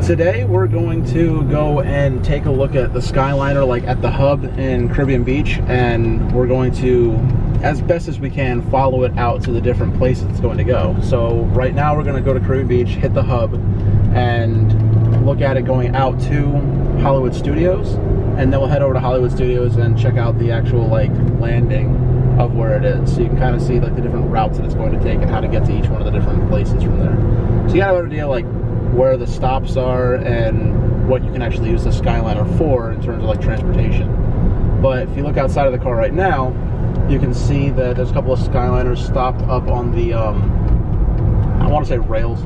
Today we're going to go and take a look at the Skyliner, like at the hub in Caribbean Beach, and we're going to, as best as we can, follow it out to the different places it's going to go. So right now we're going to go to Caribbean Beach, hit the hub, and look at it going out to Hollywood Studios, and then we'll head over to Hollywood Studios and check out the actual like landing of where it is, so you can kind of see like the different routes that it's going to take and how to get to each one of the different places from there. So you got an idea like where the stops are and what you can actually use the Skyliner for in terms of like transportation. But if you look outside of the car right now, you can see that there's a couple of Skyliners stopped up on the I want to say rails.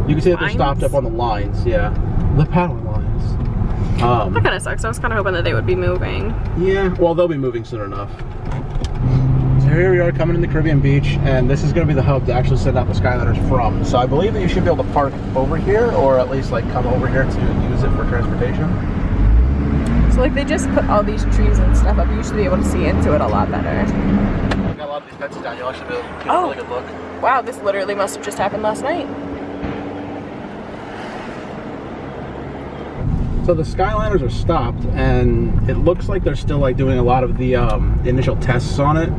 You can see that they're stopped up on the lines, yeah, the power lines. That kind of sucks. I was kind of hoping that they would be moving. Yeah, well, they'll be moving soon enough. So here we are coming into Caribbean Beach, and this is going to be the hub to actually send out the Skyliners from. So I believe that you should be able to park over here, or at least like come over here to use it for transportation. So like they just put all these trees and stuff up. You should be able to see into it a lot better. I've got a lot of these fences down. You'll actually be able to get a really good look. Wow, this literally must have just happened last night. So the Skyliners are stopped, and it looks like they're still like doing a lot of the initial tests on it.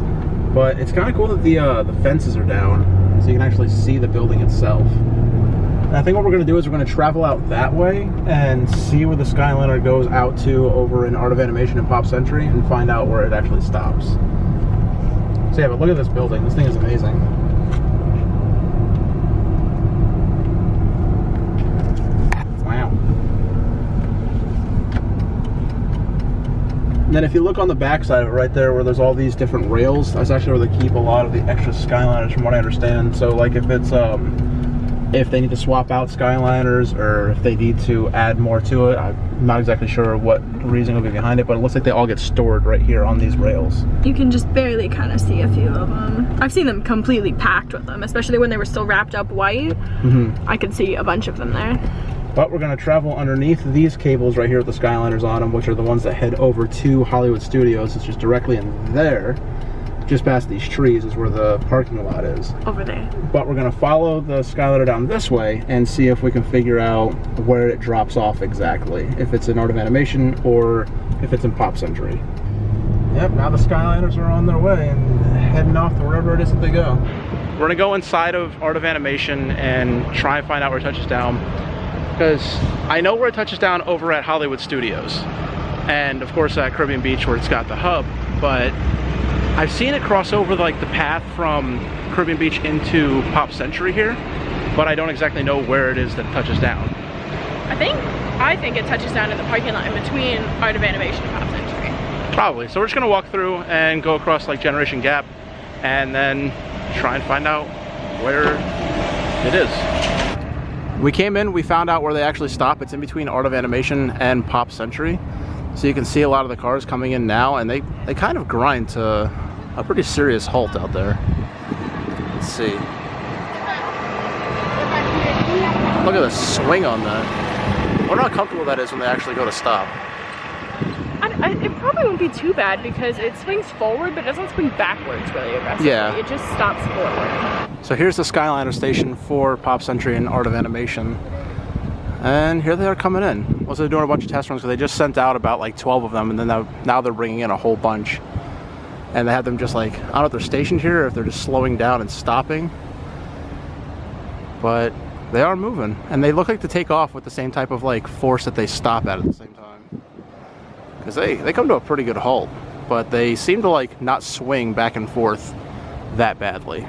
But it's kind of cool that the fences are down, so you can actually see the building itself. And I think what we're going to do is we're going to travel out that way and see where the Skyliner goes out to over in Art of Animation and Pop Century, and find out where it actually stops. So yeah, but look at this building. This thing is amazing. And then if you look on the back side of it right there where there's all these different rails, that's actually where they keep a lot of the extra Skyliners from what I understand. So like if it's if they need to swap out Skyliners, or if they need to add more to it, I'm not exactly sure what reason will be behind it, but it looks like they all get stored right here on these rails. You can just barely kind of see a few of them. I've seen them completely packed with them, especially when they were still wrapped up white. I could see a bunch of them there. But we're going to travel underneath these cables right here with the Skyliners on them, which are the ones that head over to Hollywood Studios. It's just directly in there, just past these trees is where the parking lot is. Over there. But we're going to follow the Skyliner down this way and see if we can figure out where it drops off exactly. If it's in Art of Animation or if it's in Pop Century. Yep, now the Skyliners are on their way and heading off to wherever it is that they go. We're going to go inside of Art of Animation and try and find out where it touches down, because I know where it touches down over at Hollywood Studios, and of course at Caribbean Beach where it's got the hub, but I've seen it cross over like the path from Caribbean Beach into Pop Century here, but I don't exactly know where it is that it touches down. I think it touches down in the parking lot in between Art of Animation and Pop Century. Probably. So we're just gonna walk through and go across like Generation Gap and then try and find out where it is. We came in, we found out where they actually stop. It's in between Art of Animation and Pop Century. So you can see a lot of the cars coming in now, and they kind of grind to a pretty serious halt out there. Let's see. Look at the swing on that. I wonder how comfortable that is when they actually go to stop. It probably won't be too bad because it swings forward, but it doesn't swing backwards really aggressively. Yeah. It just stops forward. So here's the Skyliner station for Pop Century and Art of Animation. And here they are coming in. Also, they're doing a bunch of test runs, because they just sent out about like 12 of them, and then now they're bringing in a whole bunch. And they have them just like, I don't know if they're stationed here or if they're just slowing down and stopping. But they are moving, and they look like to take off with the same type of like force that they stop at the same time. Because they come to a pretty good halt, but they seem to like not swing back and forth that badly.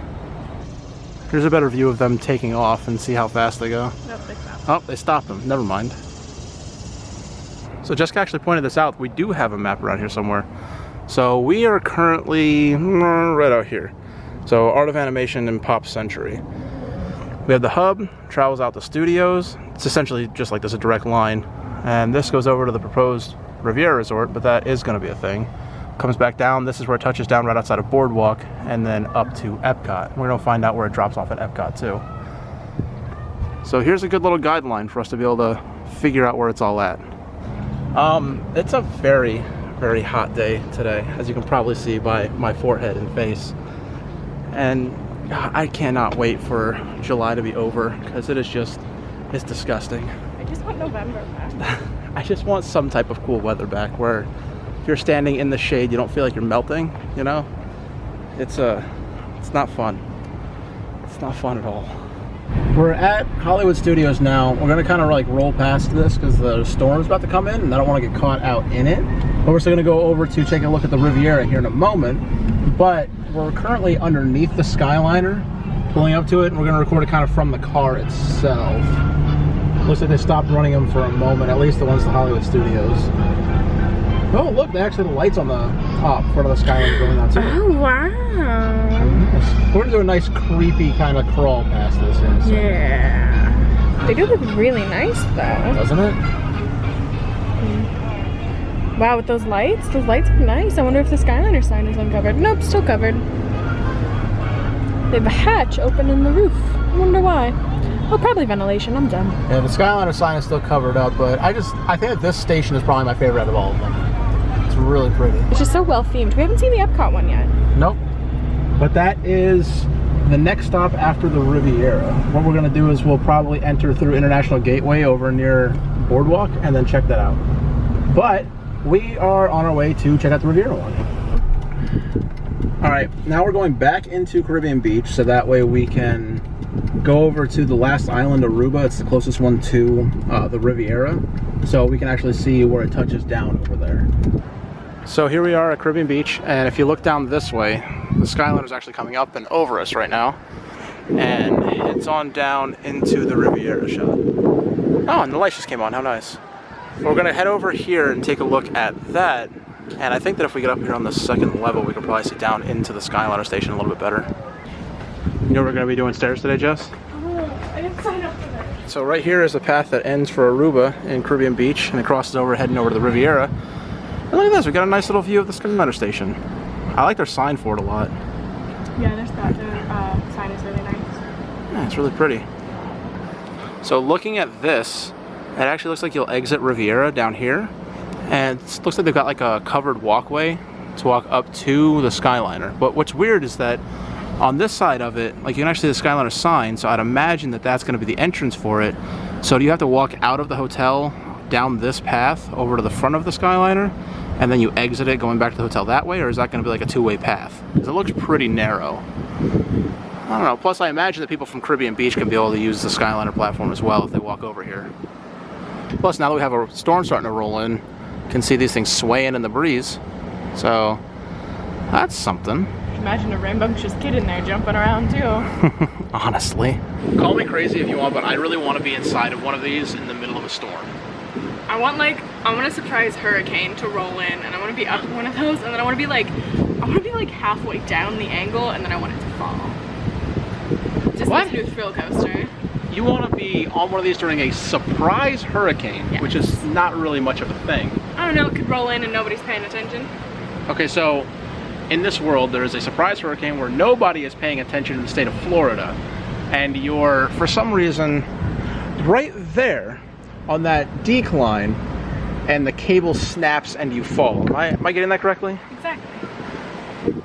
Here's a better view of them taking off and see how fast they go. Nope, they stopped. Oh, they stopped them. Never mind. So Jessica actually pointed this out. We do have a map around here somewhere. So we are currently right out here. So Art of Animation and Pop Century. We have the hub, travels out to studios. It's essentially just like this, a direct line. And this goes over to the proposed Riviera Resort, but that is going to be a thing. Comes back down. This is where it touches down right outside of Boardwalk, and then up to Epcot. We're going to find out where it drops off at Epcot too. So here's a good little guideline for us to be able to figure out where it's all at. It's a very, very hot day today, as you can probably see by my forehead and face. And I cannot wait for July to be over, because it is just, it's disgusting. I just want November back. I just want some type of cool weather back where if you're standing in the shade, you don't feel like you're melting, you know? It's not fun. It's not fun at all. We're at Hollywood Studios now. We're gonna kind of like roll past this because the storm's about to come in and I don't want to get caught out in it. But we're still gonna go over to take a look at the Riviera here in a moment. But we're currently underneath the Skyliner, pulling up to it, and we're gonna record it kind of from the car itself. Looks like they stopped running them for a moment, at least the ones at Hollywood Studios. Oh, look, they actually have the lights on the top front of the Skyliner going on too. Oh, wow. Nice. We're gonna do a nice creepy kind of crawl past this here. So. Yeah. They do look really nice though. Doesn't it? Wow, with those lights look nice. I wonder if the Skyliner sign is uncovered. Nope, still covered. They have a hatch open in the roof. I wonder why. Oh, probably ventilation. I'm done. Yeah, the Skyliner sign is still covered up, but I think that this station is probably my favorite out of all of them. It's really pretty. It's just so well themed. We haven't seen the Epcot one yet. Nope. But that is the next stop after the Riviera. What we're gonna do is we'll probably enter through International Gateway over near Boardwalk and then check that out. But we are on our way to check out the Riviera one. All right, now we're going back into Caribbean Beach so that way we can go over to the last island, Aruba. It's the closest one to the Riviera. So we can actually see where it touches down over there. So here we are at Caribbean Beach, and if you look down this way, the Skyliner is actually coming up and over us right now. And it's on down into the Riviera shot. Oh, and the lights just came on, how nice. We're gonna head over here and take a look at that. And I think that if we get up here on the second level, we can probably see down into the Skyliner station a little bit better. You know we're gonna be doing stairs today, Jess? Oh, I didn't sign up for that. So right here is the path that ends for Aruba in Caribbean Beach, and it crosses over heading over to the Riviera. And look at this, we got a nice little view of the Skyliner station. I like their sign for it a lot. Yeah, their sign is really nice. Yeah, it's really pretty. So looking at this, it actually looks like you'll exit Riviera down here, and it looks like they've got like a covered walkway to walk up to the Skyliner. But what's weird is that on this side of it, like you can actually see the Skyliner sign, so I'd imagine that that's going to be the entrance for it. So do you have to walk out of the hotel down this path over to the front of the Skyliner, and then you exit it going back to the hotel that way, or is that going to be like a two-way path? Because it looks pretty narrow. I don't know. Plus, I imagine that people from Caribbean Beach can be able to use the Skyliner platform as well if they walk over here. Plus, now that we have a storm starting to roll in, you can see these things swaying in the breeze. So that's something. Imagine a rambunctious kid in there jumping around too. Honestly. Call me crazy if you want, but I really want to be inside of one of these in the middle of a storm. I want a surprise hurricane to roll in, and I want to be up in one of those, and then I want to be like halfway down the angle, and then I want it to fall. Just What? this new thrill coaster. You want to be on one of these during a surprise hurricane, Yes. which is not really much of a thing. I don't know, it could roll in and nobody's paying attention. Okay, so in this world, there is a surprise hurricane where nobody is paying attention in the state of Florida, and you're, for some reason, right there on that decline, and the cable snaps and you fall. Am I getting that correctly? Exactly.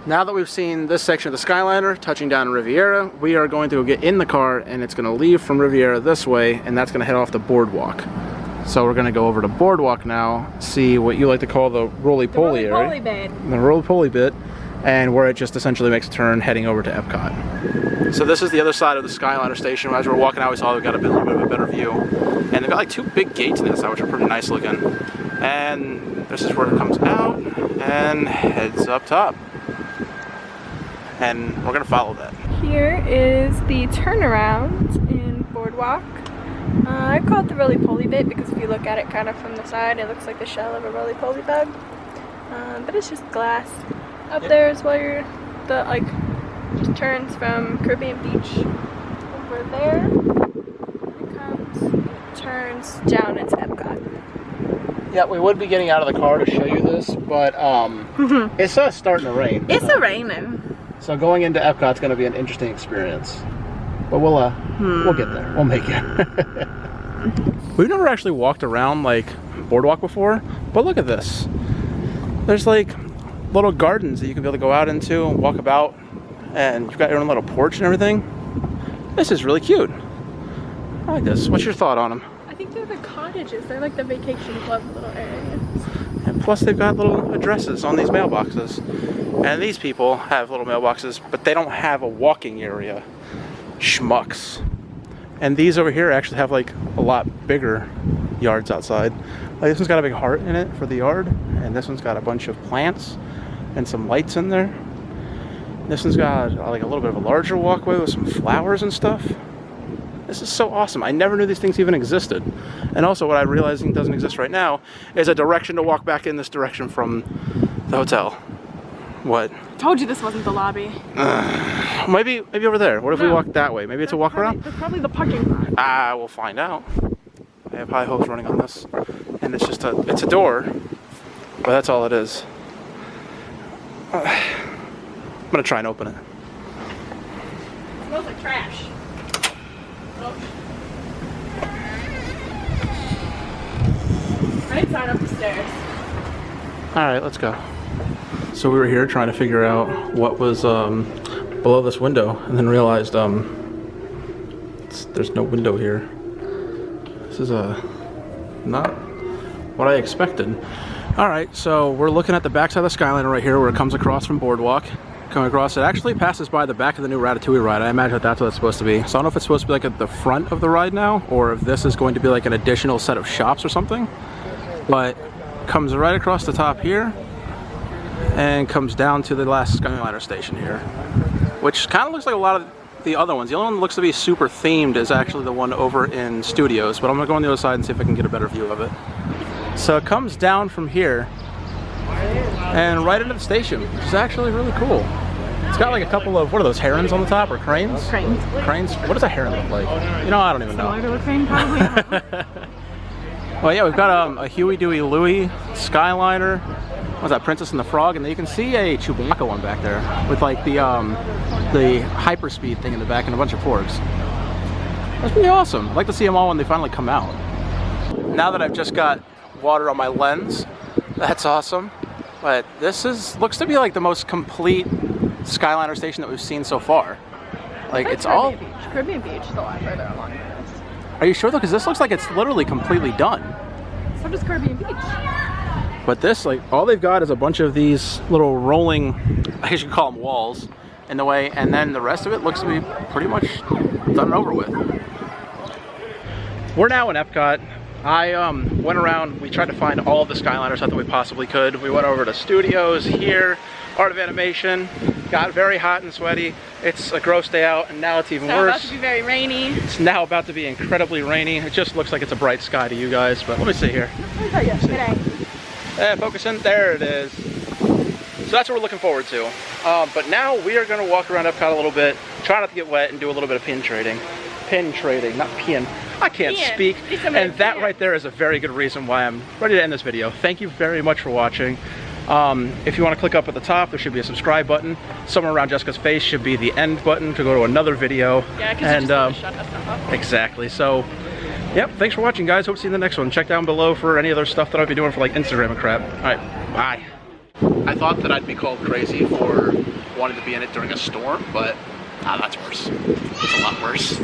Now that we've seen this section of the Skyliner touching down in Riviera, we are going to go get in the car, and it's going to leave from Riviera this way, and that's going to head off the Boardwalk. So we're going to go over to Boardwalk now, see what you like to call the roly-poly area. Roly-poly bit. The roly-poly bit, and where it just essentially makes a turn heading over to Epcot. So this is the other side of the Skyliner station. As we're walking out, we saw we got a little bit of a better view. And they've got like two big gates in this side, which are pretty nice looking. And this is where it comes out and heads up top. And we're gonna follow that. Here is the turnaround in Boardwalk. I call it the roly-poly bit because if you look at it kind of from the side, it looks like the shell of a roly-poly bug. But it's just glass. Up there is where just turns from Caribbean Beach over there. It comes, turns down into Epcot. Yeah, we would be getting out of the car to show you this, but it's starting to rain. It's raining. So going into Epcot's going to be an interesting experience. But we'll get there. We'll make it. We've never actually walked around like Boardwalk before, but look at this. There's like little gardens that you can be able to go out into and walk about, and you've got your own little porch and everything. This is really cute. I like this. What's your thought on them? I think they're the cottages. They're like the vacation club little areas. And plus they've got little addresses on these mailboxes. And these people have little mailboxes, but they don't have a walking area. Schmucks. And these over here actually have like a lot bigger yards outside. Like this one's got a big heart in it for the yard. And this one's got a bunch of plants and some lights in there. This one's got like a little bit of a larger walkway with some flowers and stuff. This is so awesome. I never knew these things even existed. And also what I'm realizing doesn't exist right now is a direction to walk back in this direction from the hotel. What? Told you this wasn't the lobby. Maybe over there. What if we walk that way? Maybe it's a walk around? That's probably the parking lot. Ah, we'll find out. I have high hopes running on this. And it's just it's a door, but that's all it is. I'm gonna try and open it. It smells like trash. Oh. I didn't sign up the stairs. Alright, let's go. So we were here trying to figure out what was below this window, and then realized there's no window here. This is not what I expected. Alright, so we're looking at the backside of the Skyliner right here where it comes across from Boardwalk. Coming across, it actually passes by the back of the new Ratatouille ride. I imagine that's what it's supposed to be. So I don't know if it's supposed to be like at the front of the ride now, or if this is going to be like an additional set of shops or something. But comes right across the top here and comes down to the last Skyliner station here, which kind of looks like a lot of the other ones. The only one that looks to be super themed is actually the one over in Studios, but I'm gonna go on the other side and see if I can get a better view of it. So it comes down from here and right into the station, which is actually really cool. It's got like a couple of, what are those, herons on the top, or cranes? Cranes. Cranes? What does a heron look like? You know, I don't even know. Similar to a crane, probably. Well, yeah, we've got a Huey, Dewey, Louie Skyliner. What's that, Princess and the Frog? And then you can see a Chewbacca one back there with like the hyperspeed thing in the back and a bunch of porgs. That's pretty awesome. I'd like to see them all when they finally come out. Now that I've just got water on my lens, that's awesome. But this looks to be like the most complete Skyliner station that we've seen so far. Like it's all... Caribbean Beach is a lot further along than this. Are you sure though? Because this looks like it's literally completely done. So does Caribbean Beach. But this, like, all they've got is a bunch of these little rolling, I guess you could call them walls, in the way, and then the rest of it looks to be pretty much done and over with. We're now in Epcot. I went around, we tried to find all of the Skyliners that we possibly could. We went over to Studios here, Art of Animation, got very hot and sweaty. It's a gross day out, and now it's even worse. It's about to be very rainy. It's now about to be incredibly rainy. It just looks like it's a bright sky to you guys, but let me see here. Focus in, there it is. So that's what we're looking forward to. But now we are gonna walk around Epcot a little bit, try not to get wet, and do a little bit of pin trading. Pin trading, not pin. I can't speak. And that right there is a very good reason why I'm ready to end this video. Thank you very much for watching. If you want to click up at the top, there should be a subscribe button. Somewhere around Jessica's face should be the end button to go to another video. Yeah, because shut that stuff up. Exactly. So, yep, thanks for watching, guys. Hope to see you in the next one. Check down below for any other stuff that I'll be doing for like Instagram and crap. Alright, bye. I thought that I'd be called crazy for wanting to be in it during a storm, but that's worse. It's a lot worse.